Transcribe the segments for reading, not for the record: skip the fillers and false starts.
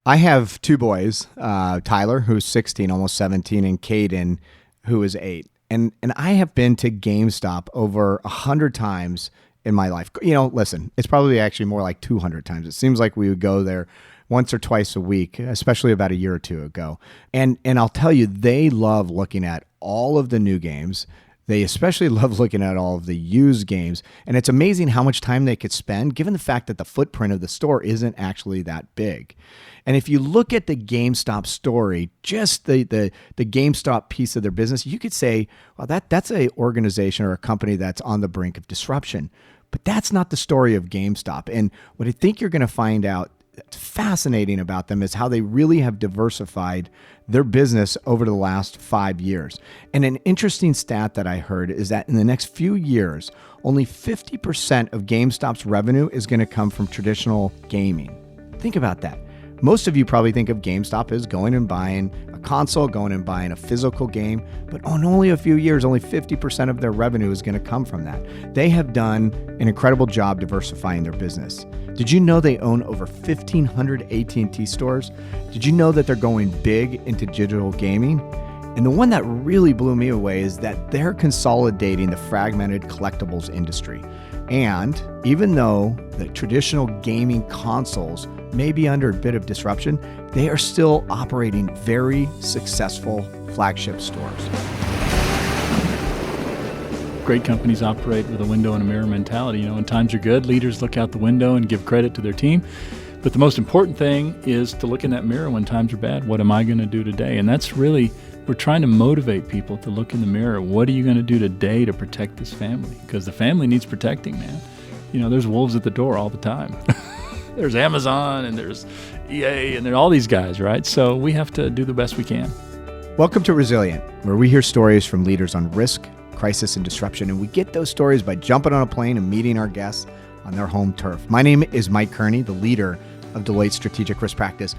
I have two boys, Tyler, who's 16, almost 17, and Caden, who is 8. And I have been to GameStop over 100 times in my life. You know, listen, it's probably actually more like 200 times. It seems like we would go there once or twice a week, especially about a year or two ago. And I'll tell you, they love looking at all of the new games. They especially love looking at all of the used games. And it's amazing how much time they could spend, given the fact that the footprint of the store isn't actually that big. And if you look at the GameStop story, just the GameStop piece of their business, you could say, well, that's an organization or a company that's on the brink of disruption. But that's not the story of GameStop. And what I think you're going to find out that's fascinating about them is how they really have diversified their business over the last 5 years. And an interesting stat that I heard is that in the next few years, only 50% of GameStop's revenue is going to come from traditional gaming. Think about that. Most of you probably think of GameStop as going and buying a console, going and buying a physical game, but in only a few years, only 50% of their revenue is going to come from that. They have done an incredible job diversifying their business. Did you know they own over 1,500 AT&T stores? Did you know that they're going big into digital gaming? And the one that really blew me away is that they're consolidating the fragmented collectibles industry. And even though the traditional gaming consoles may be under a bit of disruption, they are still operating very successful flagship stores. Great companies operate with a window and a mirror mentality. You know, when times are good, leaders look out the window and give credit to their team. But the most important thing is to look in that mirror when times are bad. What am I going to do today? And that's really, we're trying to motivate people to look in the mirror. What are you going to do today to protect this family? Because the family needs protecting, man. You know, there's wolves at the door all the time. There's Amazon and there's EA and there are all these guys, right? So we have to do the best we can. Welcome to Resilient, where we hear stories from leaders on risk, crisis, and disruption. And we get those stories by jumping on a plane and meeting our guests on their home turf. My name is Mike Kearney, the leader of Deloitte's Strategic Risk Practice.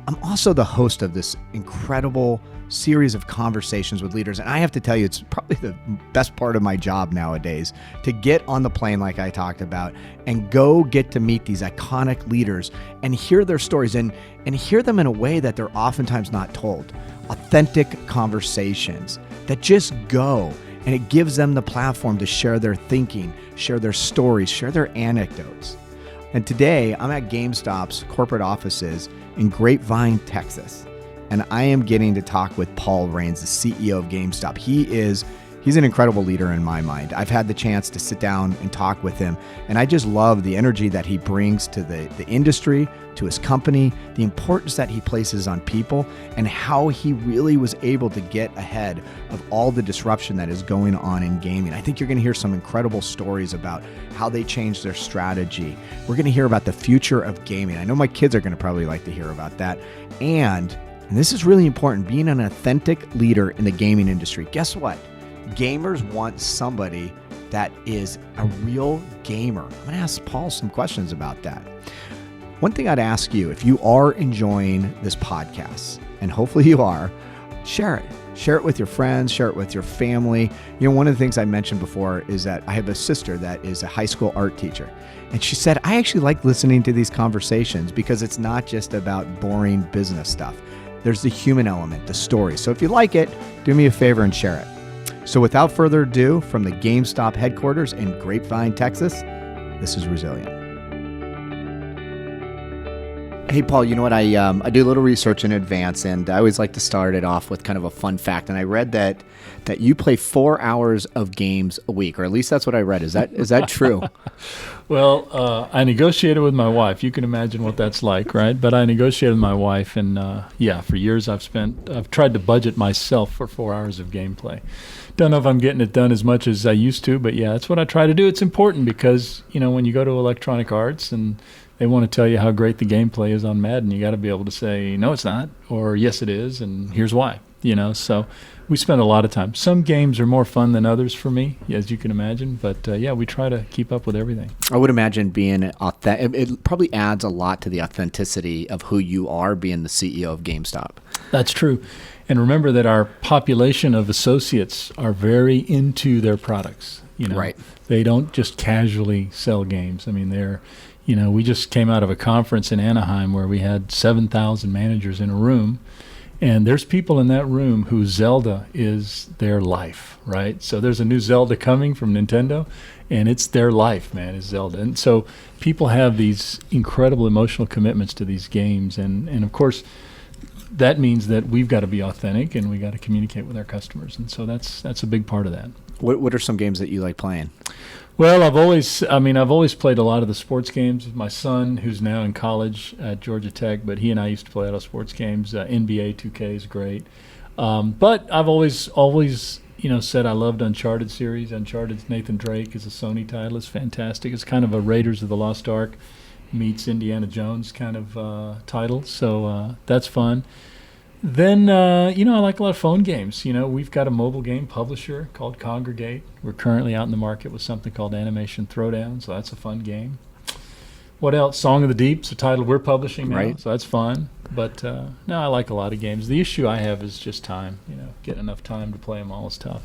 I'm also the host of this incredible series of conversations with leaders. And I have to tell you, it's probably the best part of my job nowadays to get on the plane like I talked about and go get to meet these iconic leaders and hear their stories and hear them in a way that they're oftentimes not told. Authentic conversations that just go, and it gives them the platform to share their thinking, share their stories, share their anecdotes. And today I'm at GameStop's corporate offices in Grapevine, Texas. And I am getting to talk with Paul Raines, the CEO of GameStop. He's an incredible leader in my mind. I've had the chance to sit down and talk with him, and I just love the energy that he brings to the industry, to his company, the importance that he places on people, and how he really was able to get ahead of all the disruption that is going on in gaming. I think you're going to hear some incredible stories about how they changed their strategy. We're going to hear about the future of gaming. I know my kids are going to probably like to hear about that. And this is really important, being an authentic leader in the gaming industry. Guess what? Gamers want somebody that is a real gamer. I'm going to ask Paul some questions about that. One thing I'd ask you, if you are enjoying this podcast, and hopefully you are, share it. Share it with your friends, share it with your family. You know, one of the things I mentioned before is that I have a sister that is a high school art teacher. And she said, I actually like listening to these conversations because it's not just about boring business stuff. There's the human element, the story. So if you like it, do me a favor and share it. So without further ado, from the GameStop headquarters in Grapevine, Texas, this is Resilient. Hey, Paul, you know what? I do a little research in advance, and I always like to start it off with kind of a fun fact. And I read that you play 4 hours of games a week, or at least that's what I read. Is that true? Well, I negotiated with my wife. You can imagine what that's like, right? But I negotiated with my wife, and for years I've tried to budget myself for 4 hours of gameplay. Don't know if I'm getting it done as much as I used to, but yeah, that's what I try to do. It's important because, you know, when you go to Electronic Arts and they want to tell you how great the gameplay is on Madden, you got to be able to say, no, it's not, or yes, it is, and here's why, you know. So we spend a lot of time. Some games are more fun than others for me, as you can imagine, but we try to keep up with everything. I would imagine being authentic, it probably adds a lot to the authenticity of who you are being the CEO of GameStop. That's true. And remember that our population of associates are very into their products. You know, right. They don't just casually sell games. I mean, they're, We just came out of a conference in Anaheim where we had 7,000 managers in a room, and there's people in that room who Zelda is their life, right? So there's a new Zelda coming from Nintendo, and it's their life, man, is Zelda. And so people have these incredible emotional commitments to these games, and of course, that means that we've got to be authentic and we got to communicate with our customers, and so that's a big part of that. What are some games that you like playing? Well, I've always played a lot of the sports games. My son, who's now in college at Georgia Tech, but he and I used to play a lot of sports games. NBA 2K is great. But I've always said I loved Uncharted series. Uncharted Nathan Drake is a Sony title. It's fantastic. It's kind of a Raiders of the Lost Ark meets Indiana Jones kind of title. So that's fun. Then, I like a lot of phone games. We've got a mobile game publisher called Congregate. We're currently out in the market with something called Animation Throwdown, so that's a fun game. What else? Song of the Deep's a title we're publishing now, right. So that's fun. But, no, I like a lot of games. The issue I have is just time. Getting enough time to play them all is tough.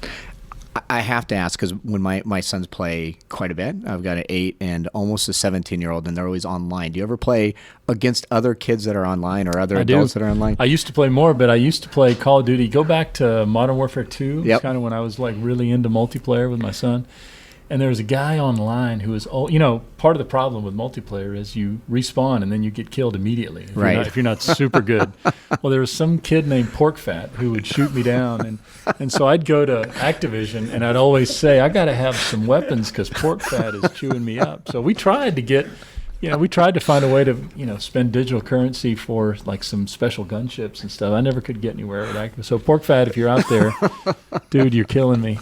I have to ask, because when my sons play quite a bit, I've got an 8 and almost a 17-year-old, and they're always online. Do you ever play against other kids that are online or other adults that are online? I used to play more, but I used to play Call of Duty. Go back to Modern Warfare 2. Yep. It's kind of when I was like really into multiplayer with my son. And there was a guy online who was, part of the problem with multiplayer is you respawn and then you get killed immediately if you're not super good. Well, there was some kid named Pork Fat who would shoot me down. And so I'd go to Activision and I'd always say, I got to have some weapons because Pork Fat is chewing me up. So we tried to find a way to, spend digital currency for like some special gunships and stuff. I never could get anywhere with Activision. So Pork Fat, if you're out there, dude, you're killing me.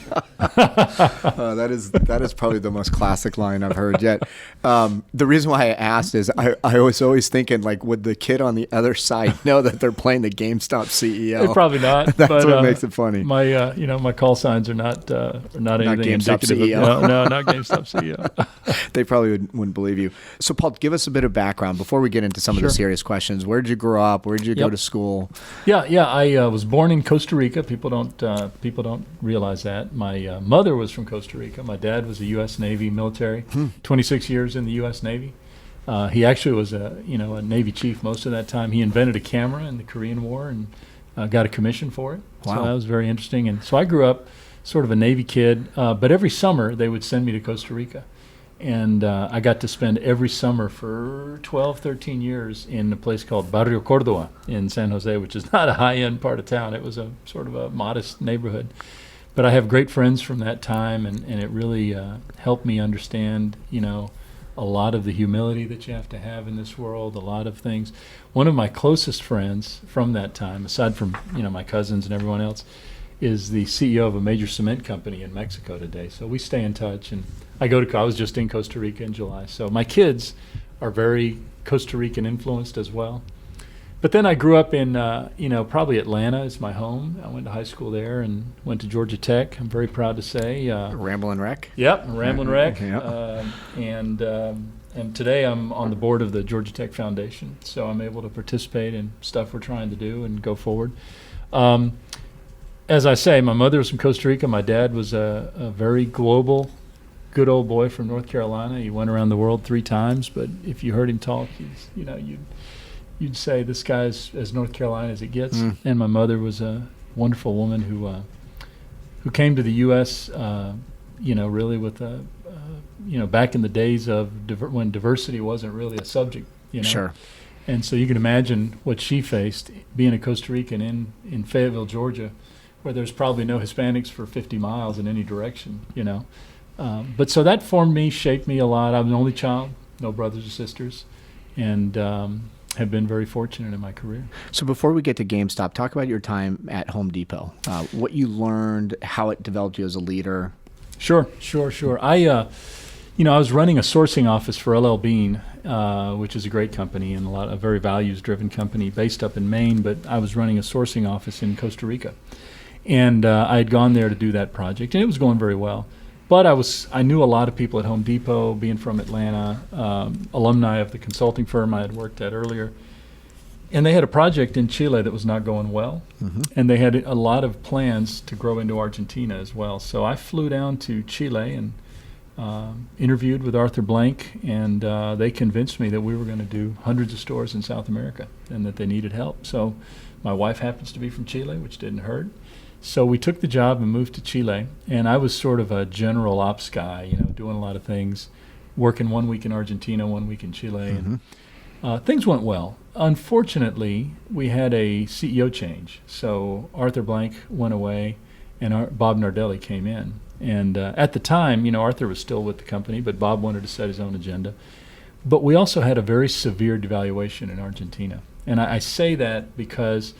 That is probably the most classic line I've heard yet. The reason why I asked is I was always thinking, like, would the kid on the other side know that they're playing the GameStop CEO? Probably not. That's what makes it funny. My call signs are not anything GameStop indicative CEO. No, not GameStop CEO. They probably wouldn't believe you. So, Paul, give us a bit of background before we get into some of the serious questions. Where did you grow up? Where did you go to school? Yeah. I was born in Costa Rica. People don't realize that. My mother was from Costa Rica. My dad was a U.S. Navy military, 26 years in the U.S. Navy. He actually was a Navy chief most of that time. He invented a camera in the Korean War and got a commission for it. Wow. So that was very interesting. And so I grew up sort of a Navy kid, but every summer they would send me to Costa Rica. And I got to spend every summer for 12, 13 years in a place called Barrio Córdoba in San Jose, which is not a high-end part of town. It was a sort of a modest neighborhood. But I have great friends from that time, and it really helped me understand, a lot of the humility that you have to have in this world, a lot of things. One of my closest friends from that time, aside from, my cousins and everyone else, is the CEO of a major cement company in Mexico today. So we stay in touch, and I was just in Costa Rica in July. So my kids are very Costa Rican influenced as well. But then I grew up in, probably Atlanta is my home. I went to high school there and went to Georgia Tech. I'm very proud to say. Ramblin' Wreck? Yep, Ramblin' Wreck. Yep. And today I'm on the board of the Georgia Tech Foundation, so I'm able to participate in stuff we're trying to do and go forward. As I say, my mother was from Costa Rica. My dad was a very global, good old boy from North Carolina. He went around the world 3 times, but if you heard him talk, you'd say this guy's as North Carolina as it gets. And my mother was a wonderful woman who came to the U.S. Really with back in the days of when diversity wasn't really a subject. Sure. And so you can imagine what she faced being a Costa Rican in Fayetteville, Georgia, where there's probably no Hispanics for 50 miles in any direction. But so that formed me, shaped me a lot. I'm an only child, no brothers or sisters, and have been very fortunate in my career. So before we get to GameStop, talk about your time at Home Depot, what you learned, how it developed you as a leader. Sure. I was running a sourcing office for LL Bean, which is a great company and a very values-driven company based up in Maine, but I was running a sourcing office in Costa Rica. And I had gone there to do that project, and it was going very well. But I knew a lot of people at Home Depot, being from Atlanta, alumni of the consulting firm I had worked at earlier. And they had a project in Chile that was not going well, and they had a lot of plans to grow into Argentina as well. So I flew down to Chile and interviewed with Arthur Blank, and they convinced me that we were going to do hundreds of stores in South America and that they needed help. So my wife happens to be from Chile, which didn't hurt. So we took the job and moved to Chile, and I was sort of a general ops guy, doing a lot of things, working 1 week in Argentina, 1 week in Chile, and things went well. Unfortunately, we had a CEO change. So Arthur Blank went away, and Bob Nardelli came in. And at the time, Arthur was still with the company, but Bob wanted to set his own agenda. But we also had a very severe devaluation in Argentina. And I say that because,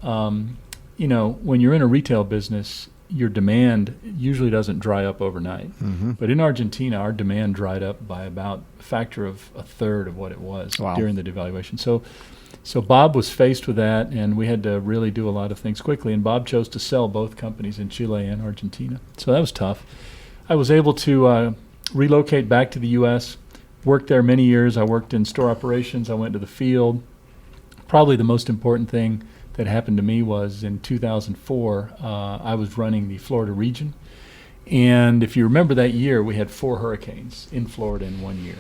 when you're in a retail business, your demand usually doesn't dry up overnight. But in Argentina, our demand dried up by about a factor of a third of what it was during the devaluation. So Bob was faced with that, and we had to really do a lot of things quickly. And Bob chose to sell both companies in Chile and Argentina. So that was tough. I was able to relocate back to the U.S., worked there many years. I worked in store operations. I went to the field. Probably the most important thing that happened to me was in 2004, I was running the Florida region. And if you remember that year, we had 4 hurricanes in Florida in 1 year,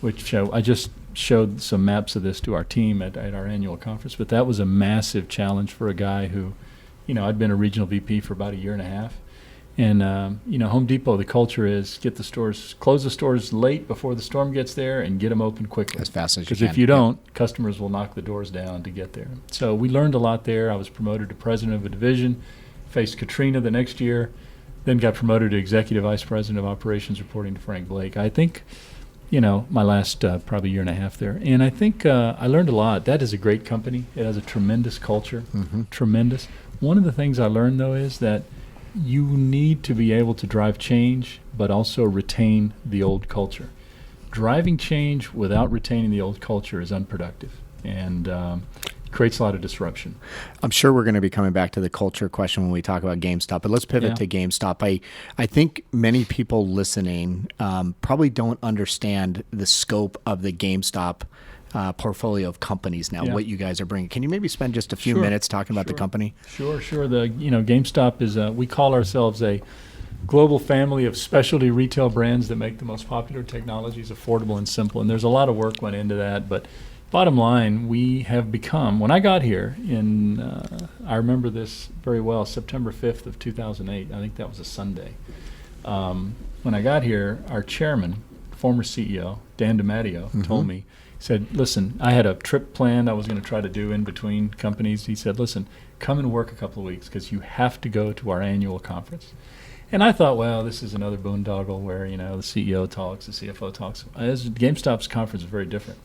which I just showed some maps of this to our team at our annual conference. But that was a massive challenge for a guy who, I'd been a regional VP for about a year and a half. And, Home Depot, the culture is close the stores late before the storm gets there and get them open quickly. As fast as you can. Because if you don't, customers will knock the doors down to get there. So we learned a lot there. I was promoted to president of a division, faced Katrina the next year, then got promoted to executive vice president of operations, reporting to Frank Blake. I think, my last probably year and a half there. And I think I learned a lot. That is a great company. It has a tremendous culture, tremendous. One of the things I learned, though, is that you need to be able to drive change, but also retain the old culture. Driving change without retaining the old culture is unproductive and creates a lot of disruption. I'm sure we're going to be coming back to the culture question when we talk about GameStop, but let's pivot to GameStop. I think many people listening probably don't understand the scope of the GameStop portfolio of companies now, what you guys are bringing. Can you maybe spend just a few minutes talking about the company? Sure. The GameStop is we call ourselves a global family of specialty retail brands that make the most popular technologies affordable and simple. And there's a lot of work went into that, but bottom line, we have become, when I got here I remember this very well, September 5th of 2008, I think that was a Sunday. When I got here, our chairman, former CEO, Dan DiMatteo, told me, he said, listen, I had a trip planned I was going to try to do in between companies. He said, listen, come and work a couple of weeks because you have to go to our annual conference. And I thought, well, this is another boondoggle where, the CEO talks, the CFO talks. GameStop's conference is very different.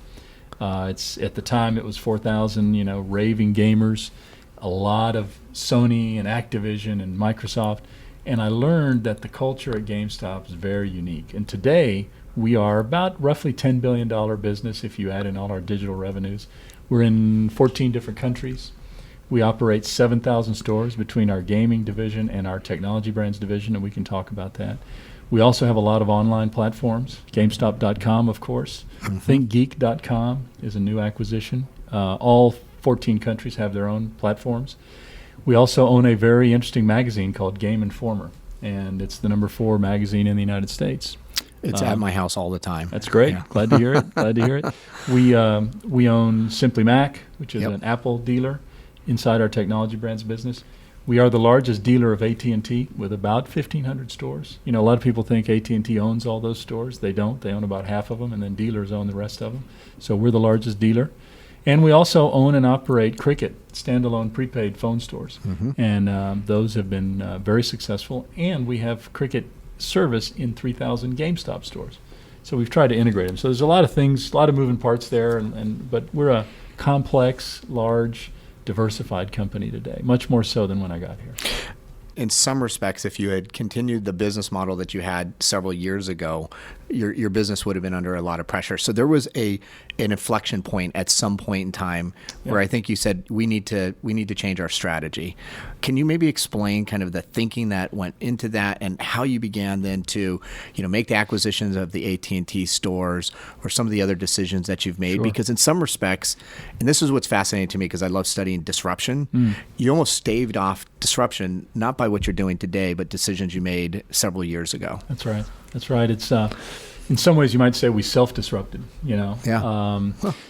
It's at the time it was 4,000, raving gamers, a lot of Sony and Activision and Microsoft. And I learned that the culture at GameStop is very unique. And today, we are about roughly $10 billion business if you add in all our digital revenues. We're in 14 different countries. We operate 7,000 stores between our gaming division and our technology brands division, and we can talk about that. We also have a lot of online platforms, GameStop.com, of course. ThinkGeek.com is a new acquisition. All 14 countries have their own platforms. We also own a very interesting magazine called Game Informer, and it's the number 4 magazine in the United States. It's at my house all the time. That's great. Yeah. Glad to hear it. We own Simply Mac, which is an Apple dealer inside our technology brands business. We are the largest dealer of AT&T with about 1,500 stores. A lot of people think AT&T owns all those stores. They don't. They own about half of them, and then dealers own the rest of them. So we're the largest dealer. And we also own and operate Cricket, standalone prepaid phone stores. And those have been very successful. And we have Cricket service in 3,000 GameStop stores. So we've tried to integrate them. So there's a lot of things, a lot of moving parts there, but we're a complex, large, diversified company today, much more so than when I got here. In some respects, if you had continued the business model that you had several years ago, your business would have been under a lot of pressure. So there was a an inflection point at some point in time where I think you said we need to change our strategy. Can you maybe explain kind of the thinking that went into that and how you began then to, make the acquisitions of the AT&T stores or some of the other decisions that you've made? Sure. Because in some respects, and this is what's fascinating to me because I love studying disruption, you almost staved off disruption, not by what you're doing today, but decisions you made several years ago. That's right. It's in some ways you might say we self-disrupted, Yeah.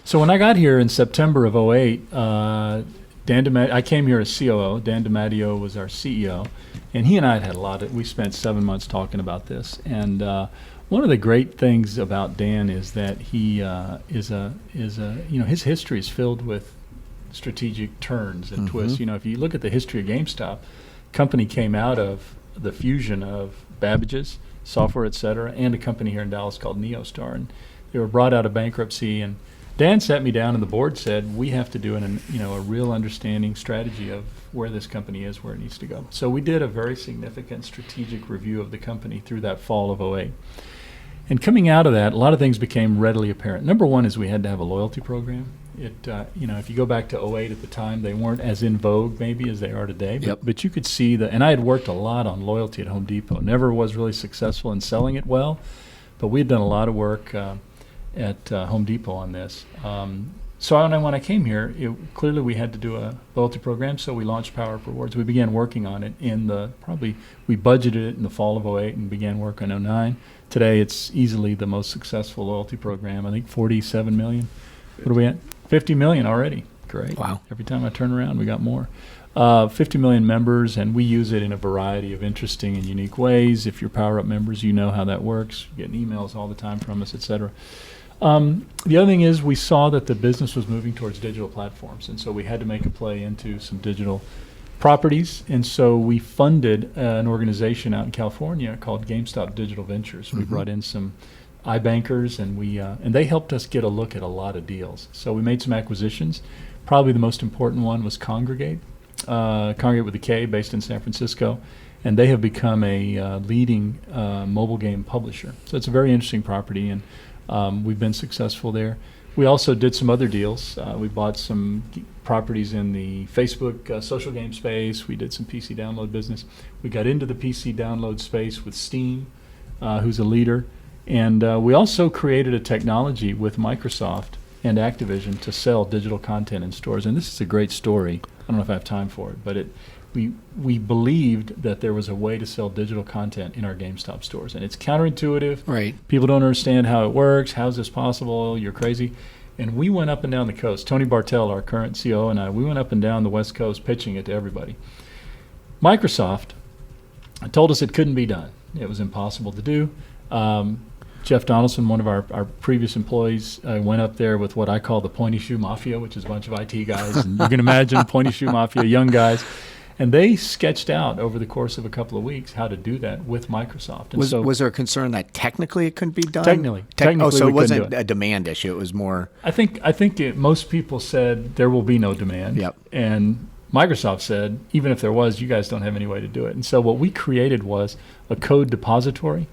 So when I got here in September of '08, I came here as COO. Dan DiMatteo was our CEO, and he and I had we spent 7 months talking about this. And one of the great things about Dan is that he his history is filled with strategic turns and twists. If you look at the history of GameStop, company came out of the fusion of Babbage's software, et cetera, and a company here in Dallas called NeoStar, and they were brought out of bankruptcy. And Dan sat me down, and the board said we have to do a real understanding strategy of where this company is, where it needs to go. So we did a very significant strategic review of the company through that fall of '08. And coming out of that, a lot of things became readily apparent. Number one is we had to have a loyalty program. If you go back to '08 at the time, they weren't as in vogue maybe as they are today. But you could see and I had worked a lot on loyalty at Home Depot. Never was really successful in selling it well, but we had done a lot of work at Home Depot on this. So when I came here, clearly we had to do a loyalty program, so we launched PowerUp Rewards. We began working on it we budgeted it in the fall of '08 and began work on '09. Today it's easily the most successful loyalty program. I think 47 million. What are we at? 50 million already. Great. Wow. Every time I turn around, we got more. 50 million members, and we use it in a variety of interesting and unique ways. If you're PowerUp members, you know how that works. You're getting emails all the time from us, et cetera. The other thing is we saw that the business was moving towards digital platforms, and so we had to make a play into some digital properties, and so we funded an organization out in California called GameStop Digital Ventures. We brought in some iBankers, and they helped us get a look at a lot of deals. So we made some acquisitions. Probably the most important one was Congregate with a K, based in San Francisco, and they have become a leading mobile game publisher. So it's a very interesting property, and we've been successful there. We also did some other deals. We bought some properties in the Facebook social game space. We did some PC download business. We got into the PC download space with Steam, who's a leader. And we also created a technology with Microsoft and Activision to sell digital content in stores. And this is a great story. I don't know if I have time for it, but we believed that there was a way to sell digital content in our GameStop stores. And it's counterintuitive. Right. People don't understand how it works. How's this possible? You're crazy. And we went up and down the coast. Tony Bartel, our current CEO, and we went up and down the West Coast pitching it to everybody. Microsoft told us it couldn't be done. It was impossible to do. Jeff Donaldson, one of our previous employees, went up there with what I call the pointy shoe mafia, which is a bunch of IT guys. And you can imagine pointy shoe mafia, young guys. And they sketched out over the course of a couple of weeks how to do that with Microsoft. And was there a concern that technically it couldn't be done? Technically so we it wasn't couldn't do it. A demand issue. It was more. I think most people said there will be no demand. Yep. And Microsoft said, even if there was, you guys don't have any way to do it. And so what we created was a code depository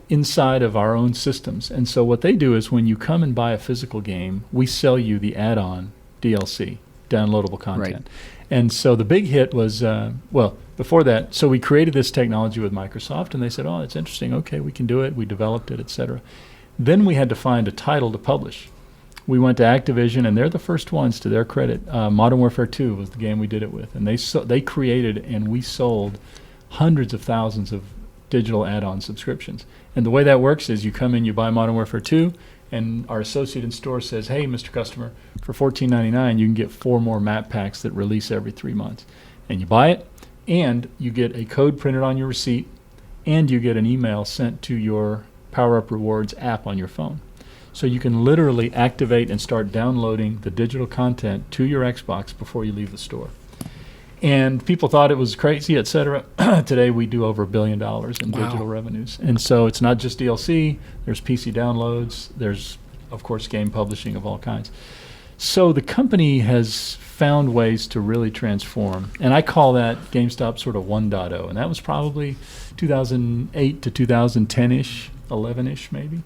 inside of our own systems. And so what they do is when you come and buy a physical game, we sell you the add-on DLC, downloadable content. Right. And so the big hit was, before that, so we created this technology with Microsoft, and they said, oh, it's interesting. Okay, we can do it. We developed it, et cetera. Then we had to find a title to publish. We went to Activision, and they're the first ones, to their credit. Modern Warfare 2 was the game we did it with. And they created and we sold hundreds of thousands of digital add-on subscriptions. And the way that works is you come in, you buy Modern Warfare 2, and our associate in store says, hey, Mr. Customer, for $14.99, you can get 4 more map packs that release every 3 months. And you buy it, and you get a code printed on your receipt, and you get an email sent to your PowerUp Rewards app on your phone. So you can literally activate and start downloading the digital content to your Xbox before you leave the store. And people thought it was crazy, et cetera. Today we do over $1 billion in digital revenues. And so it's not just DLC. There's PC downloads. There's, of course, game publishing of all kinds. So the company has found ways to really transform. And I call that GameStop sort of 1.0. And that was probably 2008 to 2010-ish. 11-ish maybe.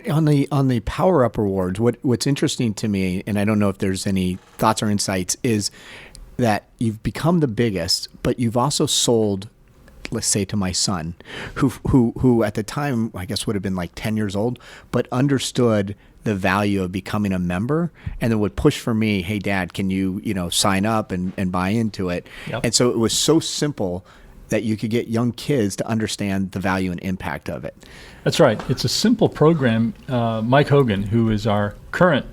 On the Power Up Rewards, what's interesting to me, and I don't know if there's any thoughts or insights, is that you've become the biggest, but you've also sold, let's say, to my son, who at the time I guess would have been like 10 years old, but understood the value of becoming a member, and then would push for me, hey Dad, can you sign up and buy into it? Yep. And so it was so simple that you could get young kids to understand the value and impact of it. That's right. It's a simple program. Mike Hogan, who is our current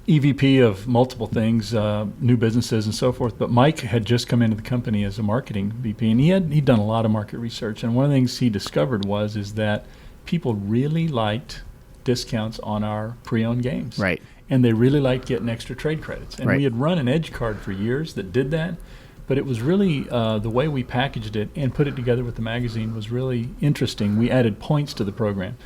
EVP of multiple things, new businesses and so forth, but Mike had just come into the company as a marketing VP, and he'd done a lot of market research. And one of the things he discovered is that people really liked discounts on our pre-owned games. Right. And they really liked getting extra trade credits. And Right. we had run an edge card for years that did that, but it was really the way we packaged it and put it together with the magazine was really interesting. We added points to the program.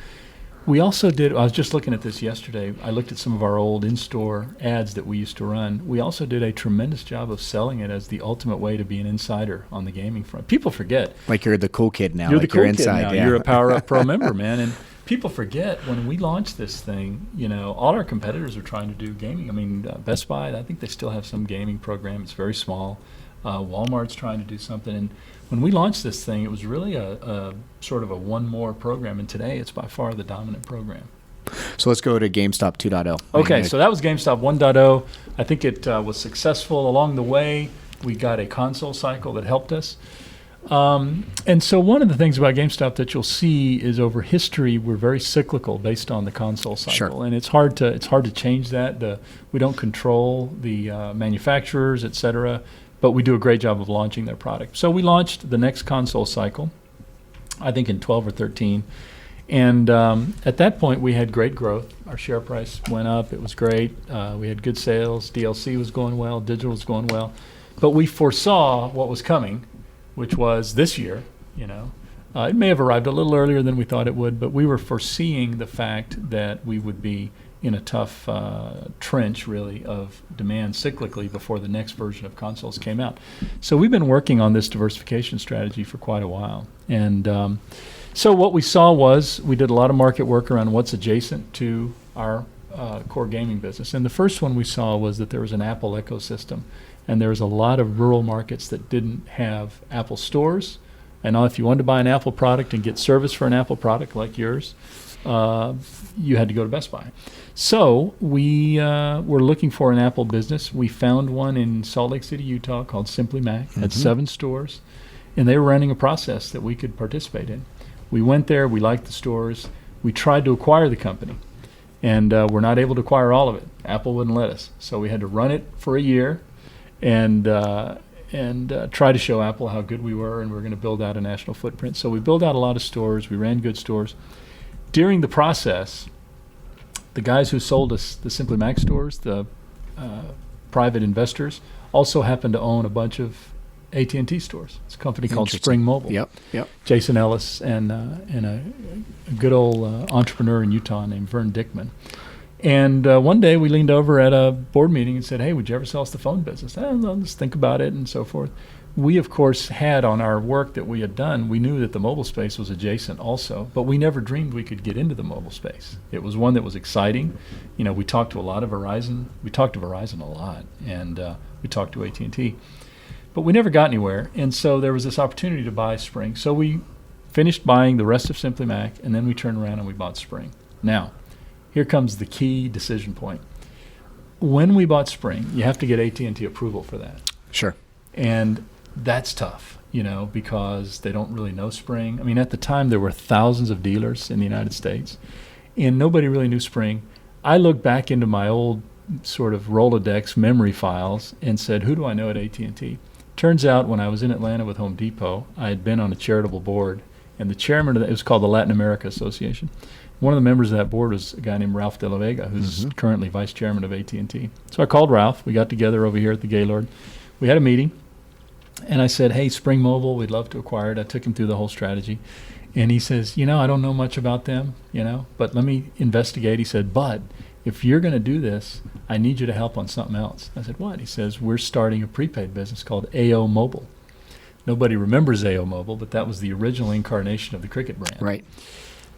We also did, I was just looking at this yesterday, I looked at some of our old in-store ads that we used to run. We also did a tremendous job of selling it as the ultimate way to be an insider on the gaming front. People forget. Like you're the cool kid now. You're like the cool you're kid inside. now. Yeah. You're a Power Up Pro member, man. And people forget when we launched this thing, all our competitors are trying to do gaming. I mean, Best Buy, I think they still have some gaming program. It's very small. Walmart's trying to do something. And when we launched this thing, it was really a sort of a one more program. And today it's by far the dominant program. So let's go to GameStop 2.0. Okay, so that was GameStop 1.0. I think it was successful along the way. We got a console cycle that helped us. And so one of the things about GameStop that you'll see is over history, we're very cyclical based on the console cycle. Sure. And it's hard to change that. We don't control the manufacturers, et cetera, but we do a great job of launching their product. So we launched the next console cycle, I think in 12 or 13. And at that point, we had great growth. Our share price went up. It was great. We had good sales. DLC was going well. Digital was going well. But we foresaw what was coming, which was this year. It may have arrived a little earlier than we thought it would, but we were foreseeing the fact that we would be in a tough trench, really, of demand cyclically before the next version of consoles came out. So we've been working on this diversification strategy for quite a while. And so what we saw was we did a lot of market work around what's adjacent to our core gaming business. And the first one we saw was that there was an Apple ecosystem. And there was a lot of rural markets that didn't have Apple stores. And if you wanted to buy an Apple product and get service for an Apple product like yours, you had to go to Best Buy. So we were looking for an Apple business. We found one in Salt Lake City, Utah called Simply Mac. Had 7 stores. And they were running a process that we could participate in. We went there. We liked the stores. We tried to acquire the company. And we're not able to acquire all of it. Apple wouldn't let us. So we had to run it for a year and try to show Apple how good we were, and we were going to build out a national footprint. So we built out a lot of stores. We ran good stores. During the process, the guys who sold us the Simply Mac stores, the private investors, also happened to own a bunch of AT&T stores. It's a company called Spring Mobile. Yep. Jason Ellis and a good old entrepreneur in Utah named Vern Dickman. And one day we leaned over at a board meeting and said, hey, would you ever sell us the phone business? Let's think about it and so forth. We, of course, had on our work that we had done, we knew that the mobile space was adjacent also, but we never dreamed we could get into the mobile space. It was one that was exciting. We talked to a lot of Verizon. We talked to Verizon a lot, and we talked to AT&T. But we never got anywhere, and so there was this opportunity to buy Spring. So we finished buying the rest of Simply Mac, and then we turned around and we bought Spring. Now, here comes the key decision point. When we bought Spring, you have to get AT&T approval for that. Sure. And that's tough, because they don't really know Spring. I mean, at the time, there were thousands of dealers in the United States, and nobody really knew Spring. I looked back into my old sort of Rolodex memory files and said, who do I know at AT&T? Turns out when I was in Atlanta with Home Depot, I had been on a charitable board, and the chairman of it was called the Latin America Association. One of the members of that board was a guy named Ralph De La Vega, who's currently vice chairman of AT&T. So I called Ralph. We got together over here at the Gaylord. We had a meeting, and I said, hey, Spring Mobile, we'd love to acquire it. I took him through the whole strategy. And he says, I don't know much about them, but let me investigate. He said, but if you're going to do this, I need you to help on something else. I said, what? He says, we're starting a prepaid business called AO Mobile. Nobody remembers AO Mobile, but that was the original incarnation of the Cricket brand. Right.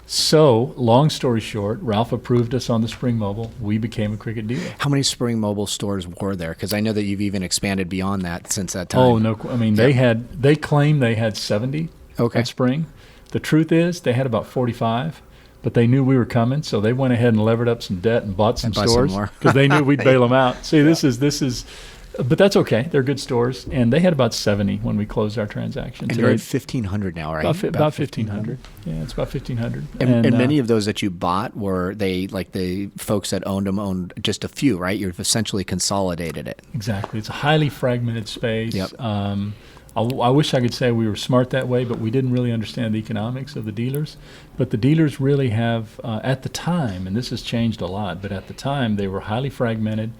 So, long story short, Ralph approved us on the Spring Mobile. We became a Cricket dealer. How many Spring Mobile stores were there? Because I know that you've even expanded beyond that since that time. Oh, no. I mean, they claimed they had 70 at Spring. The truth is they had about 45, but they knew we were coming, so they went ahead and levered up some debt and bought some stores because they knew we'd bail them out. See, this is, but that's okay. They're good stores, and they had about 70 when we closed our transaction. And you're at 1,500 now, right? About 1,500. Yeah, it's about 1,500. And many of those that you bought, were they like the folks that owned just a few, right? You've essentially consolidated it. Exactly. It's a highly fragmented space. Yep. I wish I could say we were smart that way, but we didn't really understand the economics of the dealers. But the dealers really have, at the time, and this has changed a lot, but at the time they were highly fragmented.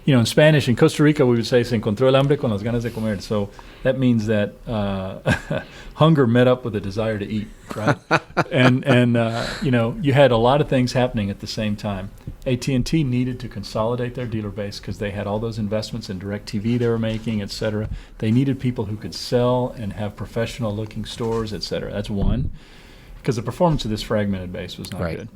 You know, in Spanish, in Costa Rica, we would say, se encontró el hambre con las ganas de comer. So that means that hunger met up with a desire to eat, right? and you know, you had a lot of things happening at the same time. AT&T needed to consolidate their dealer base because they had all those investments in DirecTV they were making, et cetera. They needed people who could sell and have professional-looking stores, et cetera. That's one, because the performance of this fragmented base was not good.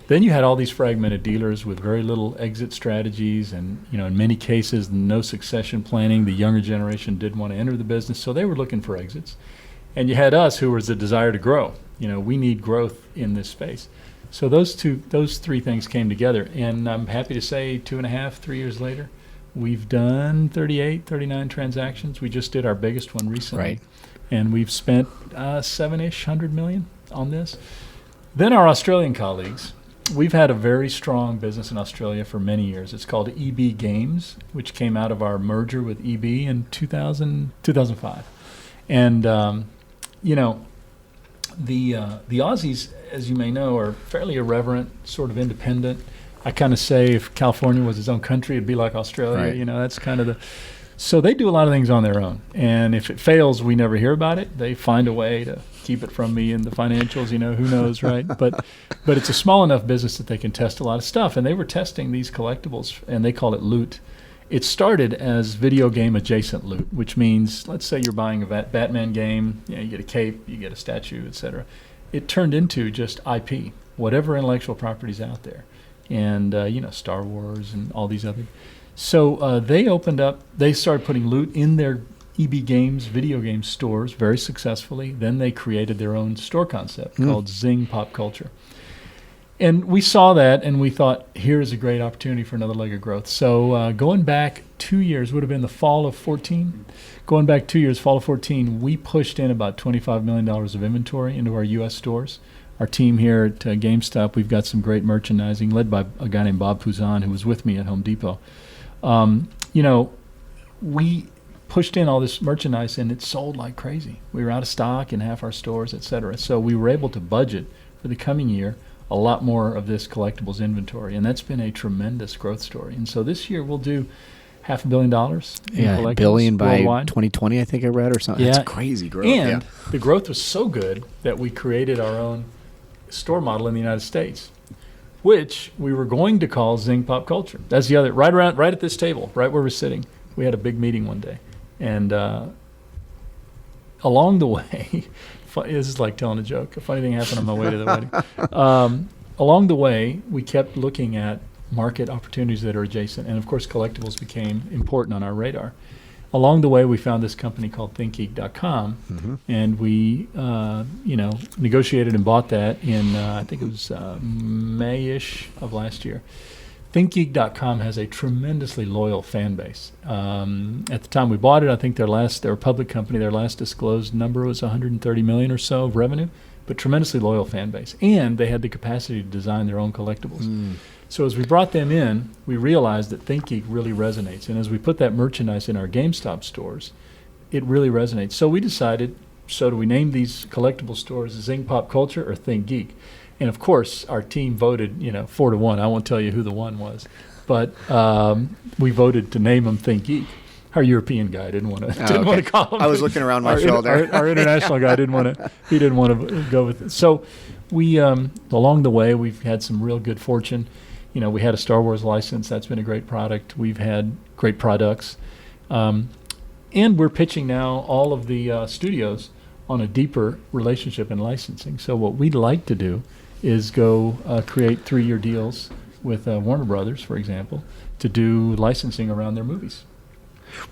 Then you had all these fragmented dealers with very little exit strategies and, you know, in many cases, no succession planning. The younger generation didn't want to enter the business, so they were looking for exits. And you had us, who was the desire to grow. You know, we need growth in this space. So those three things came together. And I'm happy to say 3 years later, we've done 38, 39 transactions. We just did our biggest one recently. Right. And we've spent $700 million on this. Then our Australian colleagues, we've had a very strong business in Australia for many years. It's called EB Games, which came out of our merger with EB in 2005. And, you know, the Aussies, as you may know, are fairly irreverent, sort of independent. I kind of say if California was its own country, it'd be like Australia. Right. You know, that's kind of the... So they do a lot of things on their own. And if it fails, we never hear about it. They find a way to keep it from me in the financials, you know, who knows, right? But it's a small enough business that they can test a lot of stuff. And they were testing these collectibles, and they call it loot. It started as video game adjacent loot, which means, let's say you're buying a Batman game, you know, you get a cape, you get a statue, etc. It turned into just IP, whatever intellectual property's out there. And, you know, Star Wars and all these other. So they started putting loot in their EB Games video game stores very successfully. Then they created their own store concept called Zing Pop Culture. And we saw that, and we thought, here is a great opportunity for another leg of growth. So going back 2 years, would have been the fall of 14. Going back 2 years, fall of 14, we pushed in about $25 million of inventory into our U.S. stores. Our team here at GameStop, we've got some great merchandising, led by a guy named Bob Puzan, who was with me at Home Depot. You know, we pushed in all this merchandise, and it sold like crazy. We were out of stock in half our stores, et cetera. So we were able to budget for the coming year a lot more of this collectibles inventory, and that's been a tremendous growth story. And so this year we'll do $500 million in collectibles $1 billion by worldwide. 2020, I think I read, or something. Yeah. That's crazy growth. And the growth was so good that we created our own store model in the United States, which we were going to call Zing Pop Culture. That's the other, right at this table, right where we're sitting. We had a big meeting one day. And along the way, this is like telling a joke. A funny thing happened on my way to the wedding. Along the way, we kept looking at market opportunities that are adjacent. And of course, collectibles became important on our radar. Along the way, we found this company called ThinkGeek.com, and we, negotiated and bought that in, I think it was May-ish of last year. ThinkGeek.com has a tremendously loyal fan base. At the time we bought it, I think they're a public company. Their last disclosed number was 130 million or so of revenue, but tremendously loyal fan base. And they had the capacity to design their own collectibles. So as we brought them in, we realized that ThinkGeek really resonates. And as we put that merchandise in our GameStop stores, it really resonates. So we decided, so do we name these collectible stores Zing Pop Culture or ThinkGeek? And of course, our team voted, 4-1. I won't tell you who the one was. But we voted to name them ThinkGeek. Our European guy didn't want to call him. I was looking around my shoulder. Our international guy didn't want to go with it. So we, along the way, we've had some real good fortune. We had a Star Wars license. That's been a great product. We've had great products. And we're pitching now all of the studios on a deeper relationship in licensing. So what we'd like to do is go create 3-year deals with Warner Brothers, for example, to do licensing around their movies.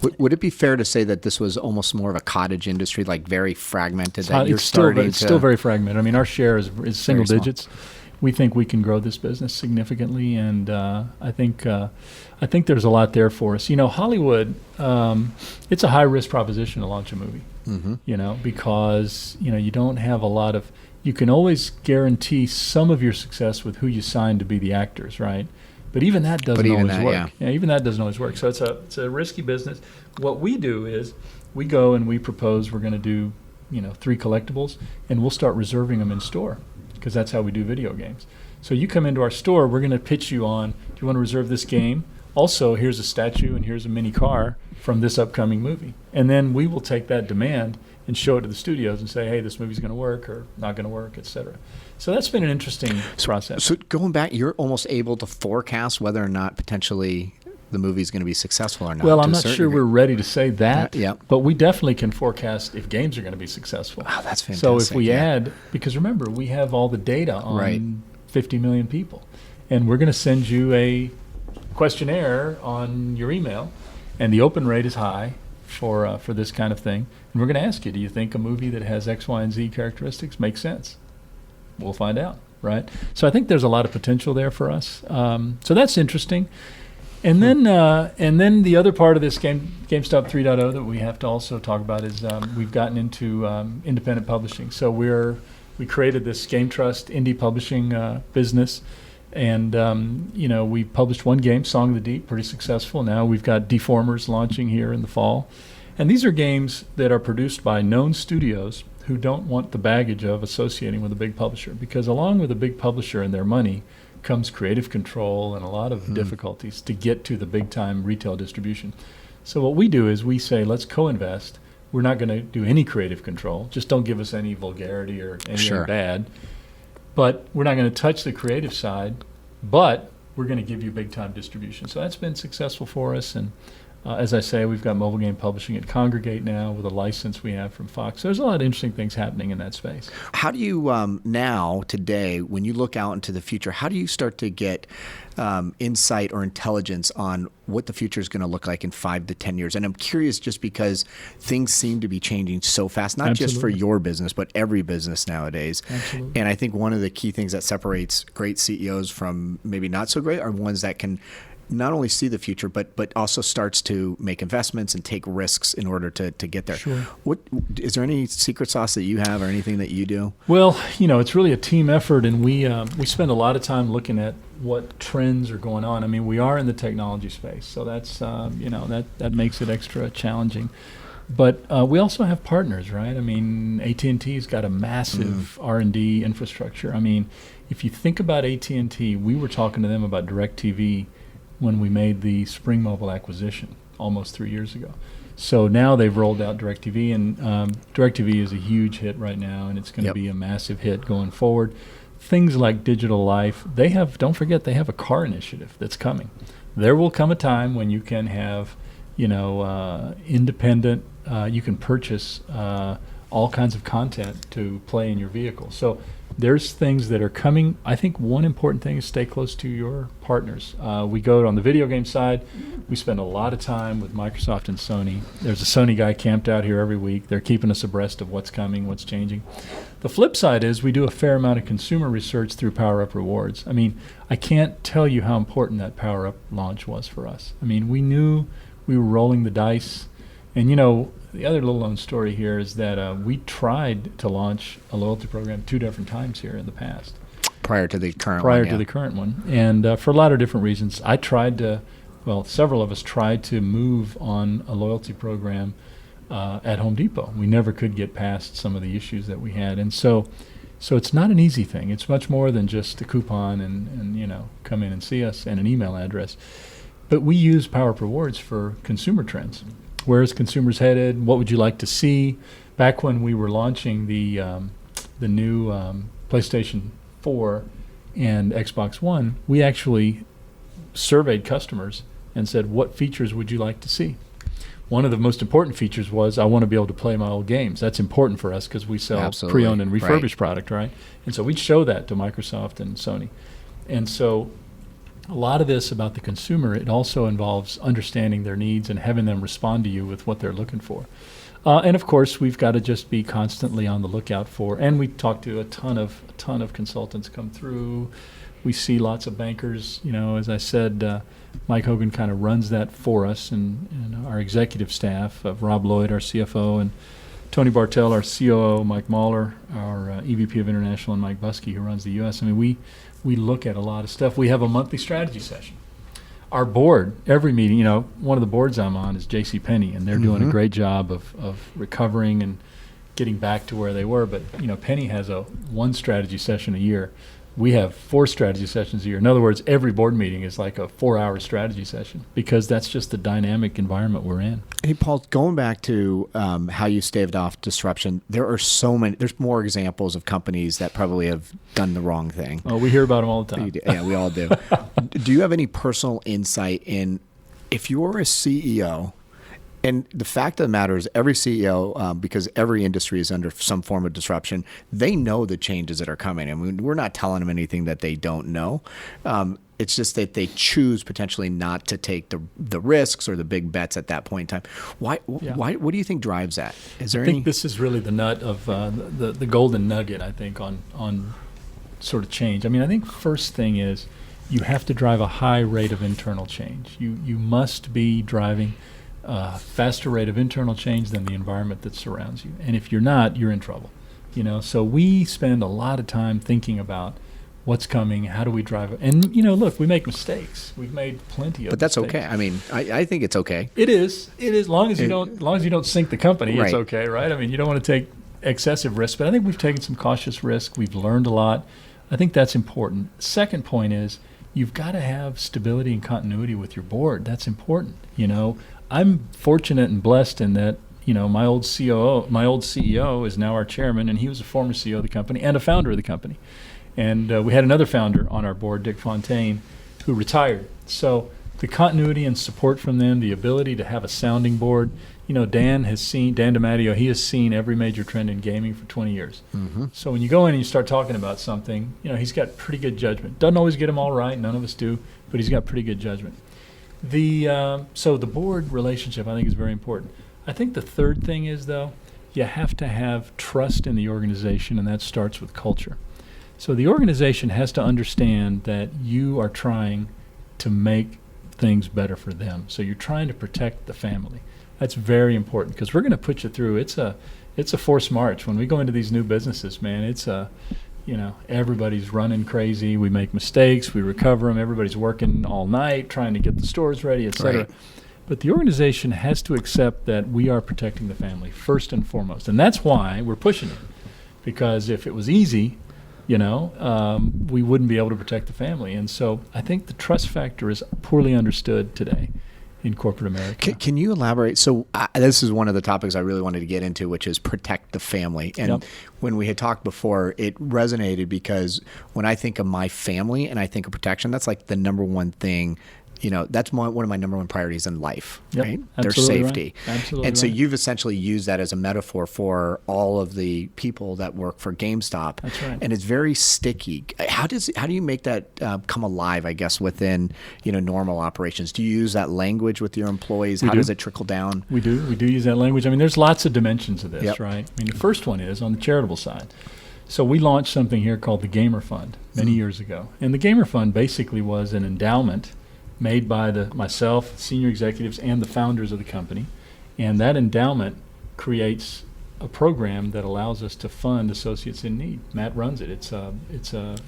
Would it be fair to say that this was almost more of a cottage industry, like very fragmented? It's still very fragmented. I mean, our share is single digits. We think we can grow this business significantly, and I think there's a lot there for us. Hollywood, it's a high risk proposition to launch a movie. Because you don't have a lot of. You can always guarantee some of your success with who you sign to be the actors, right? But even that doesn't always work. Yeah, even that doesn't always work. So it's a risky business. What we do is we go and we propose we're going to do 3 collectibles, and we'll start reserving them in store, because that's how we do video games. So you come into our store, we're going to pitch you on, do you want to reserve this game? Also, here's a statue and here's a mini car from this upcoming movie. And then we will take that demand and show it to the studios and say, hey, this movie's going to work or not going to work, et cetera. So that's been an interesting process. So going back, you're almost able to forecast whether or not potentially the movie's going to be successful or not. Well, I'm not sure we're ready to say that, yeah. But we definitely can forecast if games are going to be successful. Wow, that's fantastic. So if we add, because remember, we have all the data on 50 million people, and we're going to send you a questionnaire on your email, and the open rate is high for this kind of thing. And we're going to ask you, do you think a movie that has X, Y, and Z characteristics makes sense? We'll find out, right? So I think there's a lot of potential there for us. So that's interesting. And then the other part of this GameStop 3.0 that we have to also talk about is we've gotten into independent publishing. So we created this Game Trust indie publishing business, and we published one game, Song of the Deep, pretty successful. Now we've got Deformers launching here in the fall, and these are games that are produced by known studios who don't want the baggage of associating with a big publisher, because along with a big publisher and their money comes creative control and a lot of difficulties to get to the big time retail distribution. So what we do is we say, let's co-invest. We're not going to do any creative control. Just don't give us any vulgarity or anything bad. But we're not going to touch the creative side, but we're going to give you big time distribution. So that's been successful for us. And as I say, we've got mobile game publishing at Congregate now with a license we have from Fox. So there's a lot of interesting things happening in that space. How do you now, today, when you look out into the future, how do you start to get insight or intelligence on what the future is going to look like in 5 to 10 years? And I'm curious just because things seem to be changing so fast, not just for your business, but every business nowadays. Absolutely. And I think one of the key things that separates great CEOs from maybe not so great are ones that can not only see the future, but also starts to make investments and take risks in order to get there. Sure. What is there any secret sauce that you have or anything that you do? Well, it's really a team effort, and we spend a lot of time looking at what trends are going on. I mean, we are in the technology space, so that's that makes it extra challenging. But we also have partners, right? I mean, AT&T's got a massive R&D infrastructure. I mean, if you think about AT&T, we were talking to them about DirecTV when we made the Spring Mobile acquisition almost 3 years ago. So now they've rolled out DirecTV, and DirecTV is a huge hit right now, and it's going to be a massive hit going forward. Things like Digital Life, don't forget, they have a car initiative that's coming. There will come a time when you can have, independent, you can purchase all kinds of content to play in your vehicle. So there's things that are coming. I think one important thing is stay close to your partners. We go on the video game side. We spend a lot of time with Microsoft and Sony. There's a Sony guy camped out here every week. They're keeping us abreast of what's coming, what's changing. The flip side is we do a fair amount of consumer research through Power Up Rewards. I mean, I can't tell you how important that Power Up launch was for us. I mean, we knew we were rolling the dice. And, the other little known story here is that we tried to launch a loyalty program 2 different times here in the past. Prior to the current one. And for a lot of different reasons. Several of us tried to move on a loyalty program at Home Depot. We never could get past some of the issues that we had. And so it's not an easy thing. It's much more than just a coupon and come in and see us and an email address. But we use Power Up Rewards for consumer trends. Where's consumers headed? What would you like to see? Back when we were launching the new PlayStation 4 and Xbox One, we actually surveyed customers and said, what features would you like to see? one of the most important features was I want to be able to play my old games. That's important for us because we sell Absolutely. pre-owned and refurbished Right. product, right? And so we'd show that to Microsoft and Sony. And so a lot of this about the consumer, it also involves understanding their needs and having them respond to you with what they're looking for. And of course, we've got to just be constantly on the lookout for, and we talk to a ton of consultants come through. We see lots of bankers. As I said, Mike Hogan kind of runs that for us, and our executive staff of Rob Lloyd, our CFO, and Tony Bartel, our COO, Mike Mahler, our EVP of International, and Mike Buskey, who runs the U.S. I mean, we look at a lot of stuff. We have a monthly strategy session. Our board, every meeting, one of the boards I'm on is J.C. Penney, and they're doing a great job of recovering and getting back to where they were. But, Penney has one strategy session a year. We have 4 strategy sessions a year. In other words, every board meeting is like a 4-hour strategy session because that's just the dynamic environment we're in. Hey, Paul, going back to how you staved off disruption, there are so many, there's more examples of companies that probably have done the wrong thing. Oh, we hear about them all the time. Yeah, we all do. Do you have any personal insight in if you're a CEO, and the fact of the matter is every CEO, because every industry is under some form of disruption, they know the changes that are coming. I mean, we're not telling them anything that they don't know. It's just that they choose potentially not to take the risks or the big bets at that point in time. Why? What do you think drives that? Is there I think this is really the nut of the golden nugget, I think, on sort of change. I mean, I think first thing is you have to drive a high rate of internal change. You must be driving a faster rate of internal change than the environment that surrounds you. And if you're not, you're in trouble. So we spend a lot of time thinking about what's coming, how do we drive it? And, look, we make mistakes. We've made plenty of But that's mistakes. okay. I mean, I think it's okay. It is. As long as you don't sink the company, Right. it's okay, right? I mean, you don't want to take excessive risks, but I think we've taken some cautious risk. We've learned a lot. I think that's important. Second point is you've got to have stability and continuity with your board. That's important. I'm fortunate and blessed in that, my old CEO is now our chairman, and he was a former CEO of the company and a founder of the company. And we had another founder on our board, Dick Fontaine, who retired. So the continuity and support from them, the ability to have a sounding board. Dan DiMatteo, he has seen every major trend in gaming for 20 years. Mm-hmm. So when you go in and you start talking about something, he's got pretty good judgment. Doesn't always get them all right, none of us do, but he's got pretty good judgment. So the board relationship, I think, is very important. I think the third thing is, though, you have to have trust in the organization, and that starts with culture. So the organization has to understand that you are trying to make things better for them. So you're trying to protect the family. That's very important because we're going to put you through. It's a forced march. When we go into these new businesses, man, everybody's running crazy. We make mistakes. We recover them. Everybody's working all night trying to get the stores ready, et cetera. Right. But the organization has to accept that we are protecting the family first and foremost. And that's why we're pushing it. Because if it was easy, we wouldn't be able to protect the family. And so I think the trust factor is poorly understood today in corporate America. Can you elaborate? So this is one of the topics I really wanted to get into, which is protect the family. And when we had talked before, it resonated because when I think of my family and I think of protection, that's like the number one thing. That's one of my number one priorities in life, right? Their safety. Right. Absolutely. And so you've essentially used that as a metaphor for all of the people that work for GameStop. That's right. And it's very sticky. How do you make that come alive, I guess, within normal operations? Do you use that language with your employees? How does it trickle down? We do. We do use that language. I mean, there's lots of dimensions of this, right? I mean, the first one is on the charitable side. So we launched something here called the Gamer Fund many years ago. And the Gamer Fund basically was an endowment made by myself, senior executives, and the founders of the company. And that endowment creates a program that allows us to fund associates in need. Matt runs it. It's a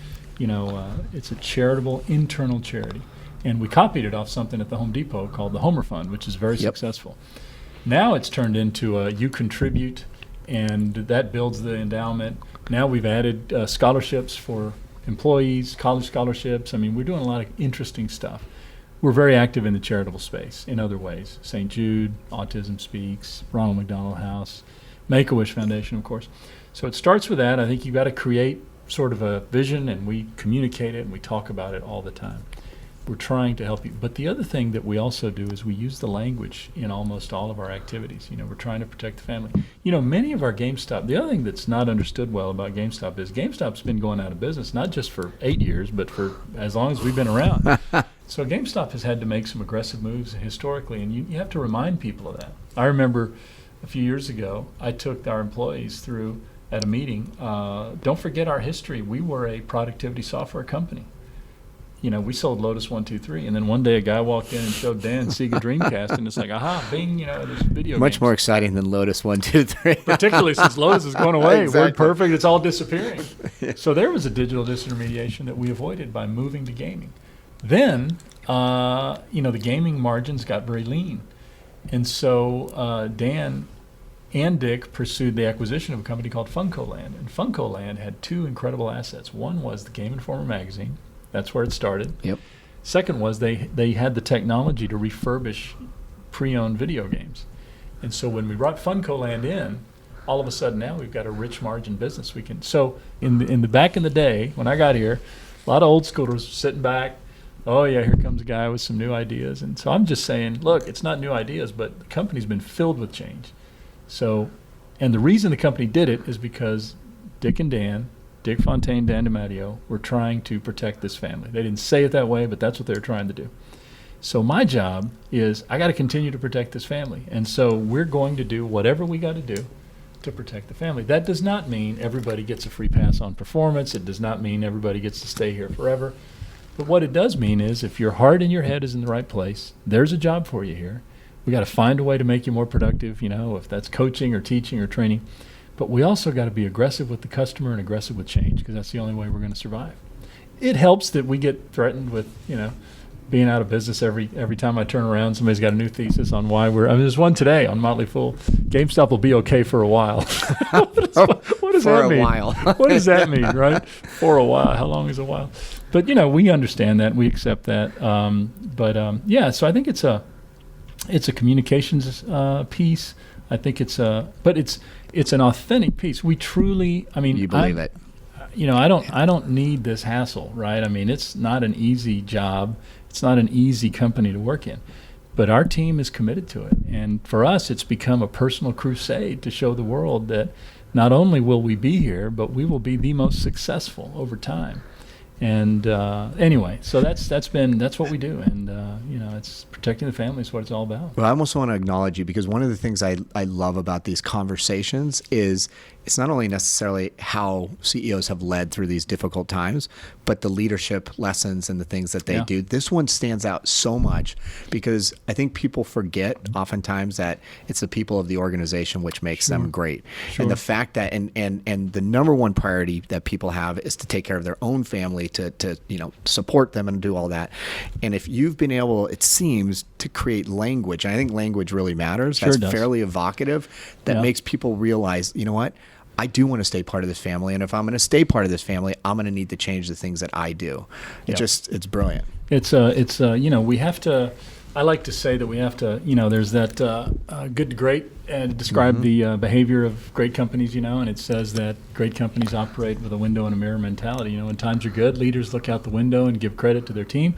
charitable internal charity. And we copied it off something at the Home Depot called the Homer Fund, which is very successful. Now it's turned into you contribute, and that builds the endowment. Now we've added scholarships for employees, college scholarships. I mean, we're doing a lot of interesting stuff. We're very active in the charitable space in other ways. St. Jude, Autism Speaks, Ronald McDonald House, Make-A-Wish Foundation, of course. So it starts with that. I think you've got to create sort of a vision, and we communicate it, and we talk about it all the time. we're trying to help you. But the other thing that we also do is we use the language in almost all of our activities. We're trying to protect the family. Many of our GameStop, the other thing that's not understood well about GameStop is GameStop's been going out of business, not just for 8 years, but for as long as we've been around. So GameStop has had to make some aggressive moves historically, and you have to remind people of that. I remember a few years ago, I took our employees through at a meeting, don't forget our history. We were a productivity software company. We sold Lotus 1, 2, 3, and then one day a guy walked in and showed Dan Sega Dreamcast, and it's like, aha, bing, there's video Much games. more exciting than Lotus 1, 2, 3. Particularly since Lotus is going away. Exactly. WordPerfect, it's all disappearing. So there was a digital disintermediation that we avoided by moving to gaming. Then, the gaming margins got very lean. And so Dan and Dick pursued the acquisition of a company called FuncoLand. And FuncoLand had two incredible assets. One was the Game Informer magazine. That's where it started. Yep. Second was they had the technology to refurbish pre-owned video games. And so when we brought FuncoLand in, all of a sudden now we've got a rich margin business. So in the back in the day when I got here, a lot of old schoolers sitting back. Oh yeah, here comes a guy with some new ideas. And so I'm just saying, look, it's not new ideas, but the company's been filled with change. So, and the reason the company did it is because Dick Fontaine, Dan DiMatteo, were trying to protect this family. They didn't say it that way, but that's what they were trying to do. So my job is I got to continue to protect this family. And so we're going to do whatever we got to do to protect the family. That does not mean everybody gets a free pass on performance. It does not mean everybody gets to stay here forever. But what it does mean is if your heart and your head is in the right place, there's a job for you here. We got to find a way to make you more productive, if that's coaching or teaching or training. But we also got to be aggressive with the customer and aggressive with change, because that's the only way we're going to survive. It helps that we get threatened with, being out of business every time I turn around. Somebody's got a new thesis on why there's one today on Motley Fool. GameStop will be okay for a while. What does that mean? What does that mean, right? For a while. How long is a while? But, we understand that. We accept that. So I think it's a communications piece. I think it's an authentic piece. We truly, You believe it. I don't need this hassle, right? It's not an easy job. It's not an easy company to work in. But our team is committed to it. And for us, it's become a personal crusade to show the world that not only will we be here, but we will be the most successful over time. And anyway, so that's what we do, and it's protecting the family is what it's all about. Well, I almost want to acknowledge you, because one of the things I love about these conversations is it's not only necessarily how CEOs have led through these difficult times, but the leadership lessons and the things that they do. This one stands out so much because I think people forget oftentimes that it's the people of the organization which makes them great. And the fact that and the number one priority that people have is to take care of their own family, to support them and do all that. And if you've been able, it seems, to create language, and I think language really matters. That's fairly evocative, that makes people realize, you know what? I do want to stay part of this family, and if I'm going to stay part of this family, I'm going to need to change the things that I do. It's brilliant. We have to. I like to say that we have to. There's that good to great, and describe the behavior of great companies. And it says that great companies operate with a window and a mirror mentality. When times are good, leaders look out the window and give credit to their team.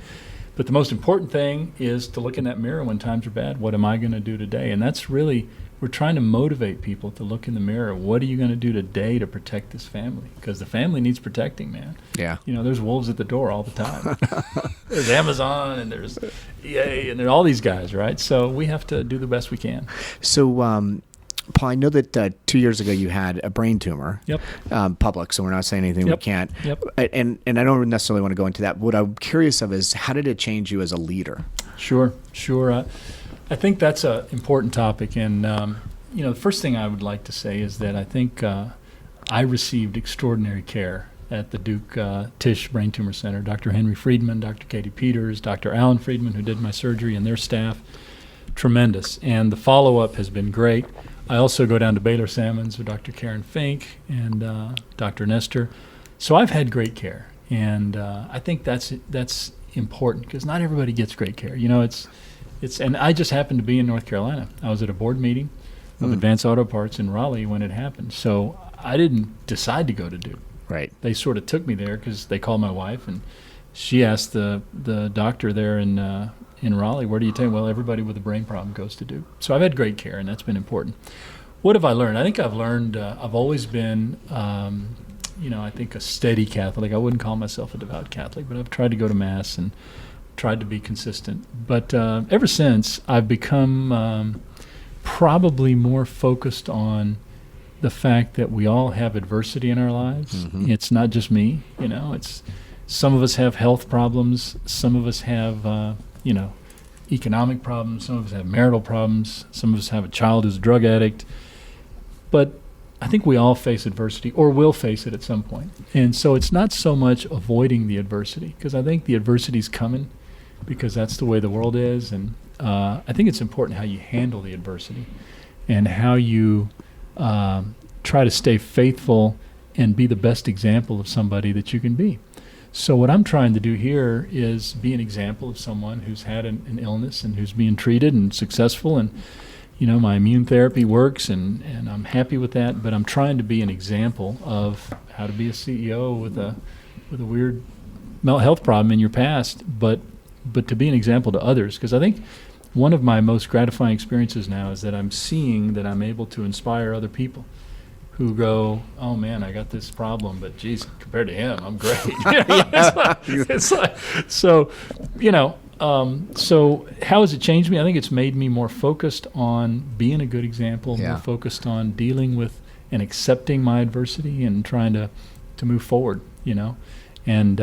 But the most important thing is to look in that mirror when times are bad. What am I going to do today? And that's really. We're trying to motivate people to look in the mirror. What are you going to do today to protect this family? Because the family needs protecting, man. Yeah. There's wolves at the door all the time. There's Amazon and there's EA and there are all these guys, right? So we have to do the best we can. So, Paul, I know that 2 years ago you had a brain tumor. Yep. Public, so we're not saying anything we can't. Yep. And I don't necessarily want to go into that. What I'm curious of is, how did it change you as a leader? Sure. I think that's an important topic, and the first thing I would like to say is that I think I received extraordinary care at the Duke Tisch Brain Tumor Center. Dr. Henry Friedman, Dr. Katie Peters, Dr. Alan Friedman, who did my surgery, and their staff, tremendous. And the follow-up has been great. I also go down to Baylor Salmons with Dr. Karen Fink and Dr. Nestor. So I've had great care, and I think that's important, because not everybody gets great care. And I just happened to be in North Carolina. I was at a board meeting of Advanced Auto Parts in Raleigh when it happened. So I didn't decide to go to Duke. Right. They sort of took me there because they called my wife, and she asked the doctor there in Raleigh, where do you take? Well, everybody with a brain problem goes to Duke. So I've had great care, and that's been important. What have I learned? I think I've learned, I've always been, I think a steady Catholic. I wouldn't call myself a devout Catholic, but I've tried to go to Mass and tried to be consistent. But ever since, I've become probably more focused on the fact that we all have adversity in our lives. Mm-hmm. It's not just me, it's some of us have health problems, some of us have, economic problems, some of us have marital problems, some of us have a child who's a drug addict. But I think we all face adversity, or will face it at some point. And so it's not so much avoiding the adversity, because I think the adversity's coming, because that's the way the world is. And I think it's important how you handle the adversity and how you try to stay faithful and be the best example of somebody that you can be. So what I'm trying to do here is be an example of someone who's had an illness and who's being treated and successful, and my immune therapy works, and I'm happy with that. But I'm trying to be an example of how to be a CEO with a weird mental health problem in your past, but to be an example to others. Because I think one of my most gratifying experiences now is that I'm seeing that I'm able to inspire other people who go, oh man, I got this problem, but geez, compared to him, I'm great. It's like, so how has it changed me? I think it's made me more focused on being a good example, more focused on dealing with and accepting my adversity and trying to move forward, And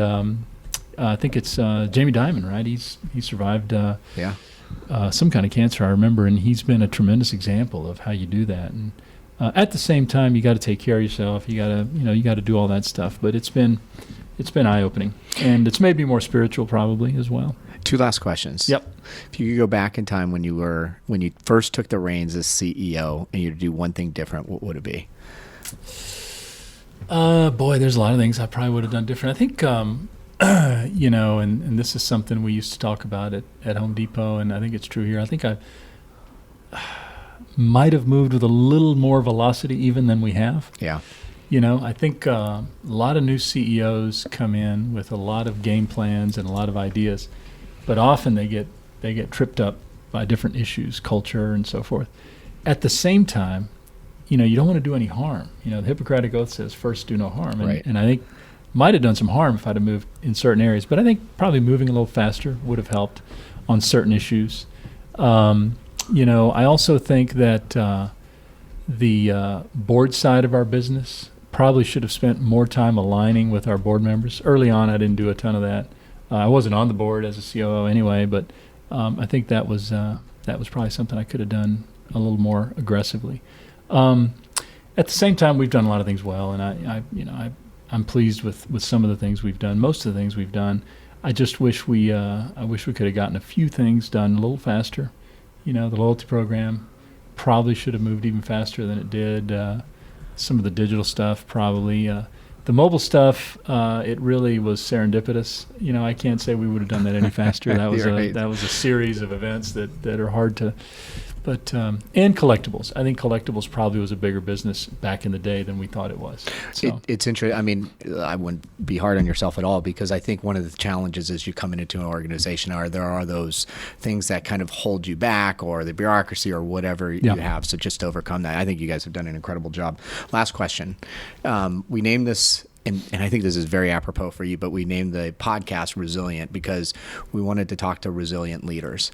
I think it's Jamie Dimon, right? He survived some kind of cancer, I remember, and he's been a tremendous example of how you do that. And at the same time, you got to take care of yourself. You got to do all that stuff. But it's been eye-opening, and it's made me more spiritual probably as well. 2 last questions. Yep. If you could go back in time when you first took the reins as CEO and you to do one thing different, what would it be? Boy, there's a lot of things I probably would have done different. I think, and this is something we used to talk about at Home Depot, and I think it's true here. I think I might have moved with a little more velocity even than we have. Yeah. I think a lot of new CEOs come in with a lot of game plans and a lot of ideas, but often they get tripped up by different issues, culture and so forth. At the same time, you don't want to do any harm. The Hippocratic Oath says, first do no harm. And, right. And I think might have done some harm if I'd have moved in certain areas, but I think probably moving a little faster would have helped on certain issues. I also think that the board side of our business probably should have spent more time aligning with our board members. Early on, I didn't do a ton of that. I wasn't on the board as a COO anyway, but I think that was probably something I could have done a little more aggressively. At the same time, we've done a lot of things well, and I'm pleased with some of the things we've done. Most of the things we've done, I just wish we could have gotten a few things done a little faster. The loyalty program probably should have moved even faster than it did. Some of the digital stuff probably. The mobile stuff, it really was serendipitous. I can't say we would have done that any faster. That was that was a series of events that are hard to. But and collectibles. I think collectibles probably was a bigger business back in the day than we thought it was. So. It's interesting. I mean, I wouldn't be hard on yourself at all, because I think one of the challenges as you come into an organization there are those things that kind of hold you back, or the bureaucracy or whatever you have. So just to overcome that, I think you guys have done an incredible job. Last question. We named this, and I think this is very apropos for you, but we named the podcast Resilient because we wanted to talk to resilient leaders.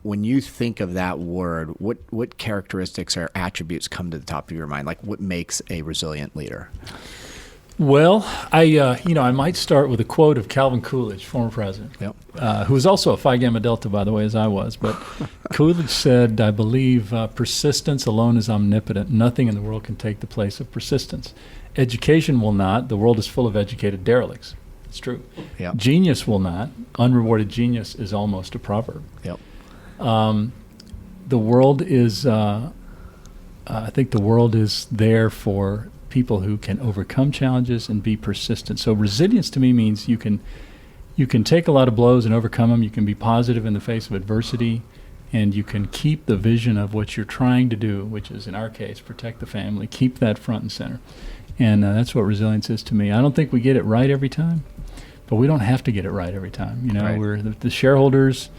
When you think of that word, what characteristics or attributes come to the top of your mind? Like, what makes a resilient leader? Well, I might start with a quote of Calvin Coolidge, former president, who was also a Phi Gamma Delta, by the way, as I was. But Coolidge said, I believe, persistence alone is omnipotent. Nothing in the world can take the place of persistence. Education will not. The world is full of educated derelicts. It's true. Yep. Genius will not. Unrewarded genius is almost a proverb. Yep. The world is, I think the world is there for people who can overcome challenges and be persistent. So resilience to me means you can take a lot of blows and overcome them. You can be positive in the face of adversity, and you can keep the vision of what you're trying to do, which is, in our case, protect the family, keep that front and center. And that's what resilience is to me. I don't think we get it right every time, but we don't have to get it right every time. You know, Right. we're the shareholders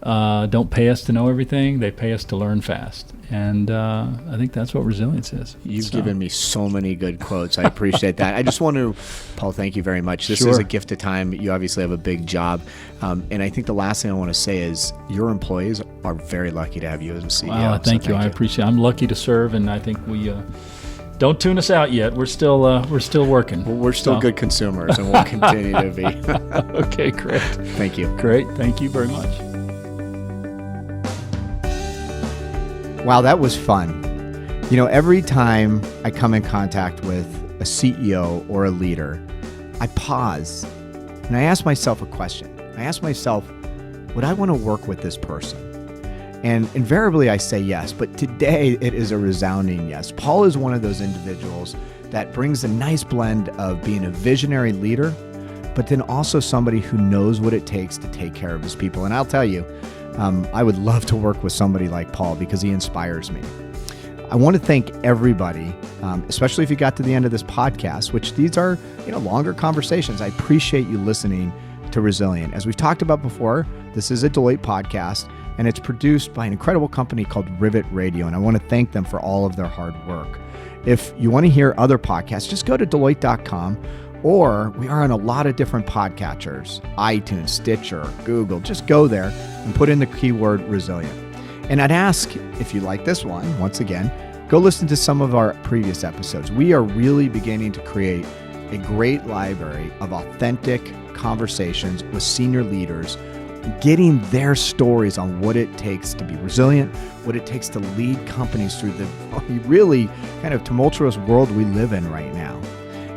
don't pay us to know everything; they pay us to learn fast, and I think that's what resilience is. You've given me so many good quotes. I appreciate that. I just want to, Paul, thank you very much. This is Sure. a gift of time. You obviously have a big job. And I think the last thing I want to say is your employees are very lucky to have you as a CEO. Wow, thank you. I appreciate it. I'm lucky to serve, and I think we don't tune us out yet. We're still working. Well, we're still good consumers, and we'll continue to be. Okay, great. Thank you. Great. Thank you very much. Wow, that was fun. You know, every time I come in contact with a CEO or a leader, I pause and I ask myself a question. I ask myself, would I want to work with this person? And invariably I say yes, but today it is a resounding yes. Paul is one of those individuals that brings a nice blend of being a visionary leader, but then also somebody who knows what it takes to take care of his people. And I'll tell you, I would love to work with somebody like Paul because he inspires me. I want to thank everybody, especially if you got to the end of this podcast, which these are, longer conversations. I appreciate you listening to Resilient. As we've talked about before, this is a Deloitte podcast, and it's produced by an incredible company called Rivet Radio, and I want to thank them for all of their hard work. If you want to hear other podcasts, just go to Deloitte.com, or we are on a lot of different podcatchers, iTunes, Stitcher, Google. Just go there and put in the keyword resilient. And I'd ask, if you like this one, once again, go listen to some of our previous episodes. We are really beginning to create a great library of authentic conversations with senior leaders, getting their stories on what it takes to be resilient, what it takes to lead companies through the really kind of tumultuous world we live in right now.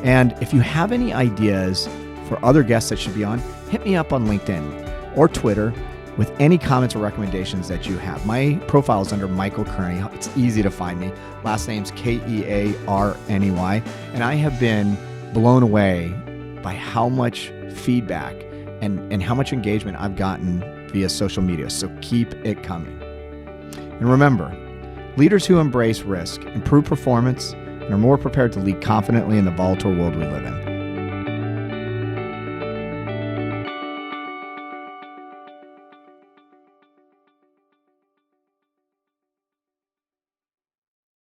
And if you have any ideas for other guests that should be on, hit me up on LinkedIn or Twitter with any comments or recommendations that you have. My profile is under Michael Kearney. It's easy to find me. Last name's Kearney. And I have been blown away by how much feedback and how much engagement I've gotten via social media. So keep it coming. And remember, leaders who embrace risk, improve performance, and are more prepared to lead confidently in the volatile world we live in.